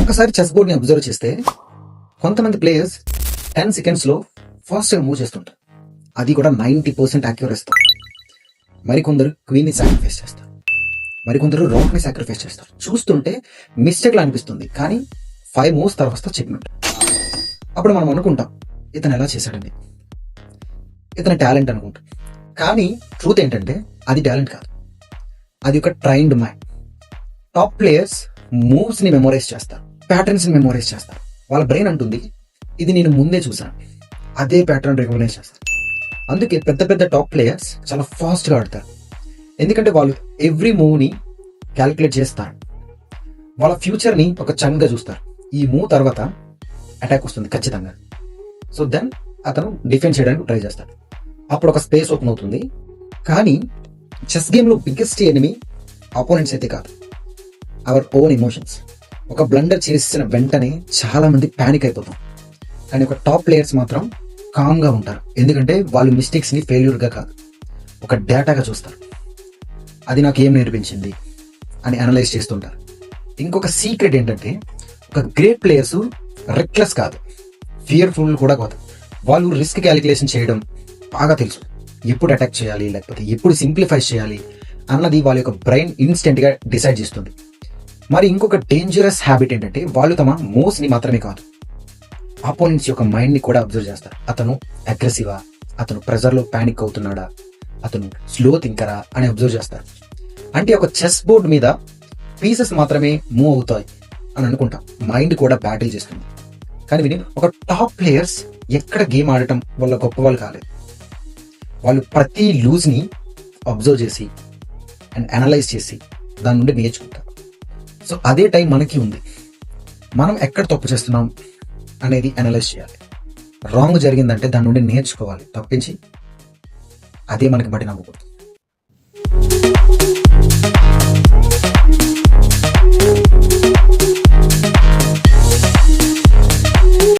ఒకసారి chess బోర్డ్ని observe చేస్తే కొంతమంది ప్లేయర్స్ 10 సెకండ్స్లో ఫాస్ట్గా మూవ్ చేస్తుంటారు, అది కూడా 90% యాక్యురసీతో. మరికొందరు క్వీన్ని సాక్రిఫైస్ చేస్తారు, మరికొందరు రాక్ని సాక్రిఫైస్ చేస్తారు. చూస్తుంటే మిస్టేక్లా అనిపిస్తుంది, కానీ 5 మూవ్స్ తర్వాత చెక్మెంట్. అప్పుడు మనం అనుకుంటాం, ఇతను ఎలా చేశాడండి, ఇతని టాలెంట్ అనుకుంటాం. కానీ ట్రూత్ ఏంటంటే అది టాలెంట్ కాదు, అది ఒక ట్రైన్డ్ మైండ్. టాప్ ప్లేయర్స్ మూవ్స్ని మెమోరైజ్ చేస్తారు, ప్యాటర్న్స్ని మెమోరైజ్ చేస్తారు. వాళ్ళ బ్రెయిన్ అంటుంది, ఇది నేను ముందే చూసాను, అదే ప్యాటర్న్ రికగ్నైజ్ చేస్తారు. అందుకే పెద్ద పెద్ద టాప్ ప్లేయర్స్ చాలా ఫాస్ట్గా ఆడతారు, ఎందుకంటే వాళ్ళు ఎవ్రీ మూవ్ని క్యాలిక్యులేట్ చేస్తారు. వాళ్ళ ఫ్యూచర్ని ఒక చంగ్గా చూస్తారు. ఈ మూవ్ తర్వాత అటాక్ వస్తుంది ఖచ్చితంగా, సో దెన్ అతను డిఫెన్స్ చేయడానికి ట్రై చేస్తాడు. అప్పుడు ఒక స్పేస్ ఓపెన్ అవుతుంది. కానీ చెస్ గేమ్లో బిగ్గెస్ట్ ఎనిమీ ఆపోనెంట్స్ అయితే కాదు, అవర్ ఓన్ ఎమోషన్స్. ఒక బ్లండర్ చేసిన వెంటనే చాలా మంది ప్యానిక్ అయిపోతాం, కానీ ఒక టాప్ ప్లేయర్స్ మాత్రం కామ్గా ఉంటారు, ఎందుకంటే వాళ్ళు మిస్టేక్స్ని ఫెయిల్యూర్గా కాదు, ఒక డేటాగా చూస్తారు. అది నాకు ఏం నేర్పించింది అని అనలైజ్ చేస్తుంటారు. ఇంకొక సీక్రెట్ ఏంటంటే, ఒక గ్రేట్ ప్లేయర్స్ రెక్లెస్ కాదు, ఫియర్ఫుల్ కూడా కాదు. వాళ్ళు రిస్క్ క్యాలిక్యులేషన్ చేయడం బాగా తెలుసు, ఎప్పుడు అటాక్ చేయాలి లేకపోతే ఎప్పుడు సింప్లిఫై చేయాలి అన్నది వాళ్ళ యొక్క బ్రెయిన్ ఇన్స్టెంట్గా డిసైడ్ చేస్తుంది. మరి ఇంకొక డేంజరస్ హ్యాబిట్ ఏంటంటే, వాళ్ళు తమ మూవ్స్ని మాత్రమే కాదు, ఆపోనెంట్స్ యొక్క మైండ్ని కూడా అబ్జర్వ్ చేస్తారు. అతను అగ్రెసివా, అతను ప్రెజర్లో ప్యానిక్ అవుతున్నాడా, అతను స్లో థింకరా అని అబ్జర్వ్ చేస్తారు. అంటే ఒక చెస్ బోర్డ్ మీద పీసెస్ మాత్రమే మూవ్ అవుతాయి అని అనుకుంటాం, మైండ్ కూడా బ్యాటిల్ చేస్తుంది. కానీ విని ఒక టాప్ ప్లేయర్స్ ఎక్కడ గేమ్ ఆడటం వల్ల గొప్ప వాళ్ళు కాలేదు, వాళ్ళు ప్రతి లూజ్ని అబ్జర్వ్ చేసి అండ్ అనలైజ్ చేసి దాని నుండి నేర్చుకుంటారు. సో అదే టైం మనకి ఉంది, మనం ఎక్కడ తప్పు చేస్తున్నాం అనేది అనలైజ్ చేయాలి. రాంగ్ జరిగిందంటే దాని నుండి నేర్చుకోవాలి తప్పించి అదే మనకి బట్టి నమ్మకూడదు.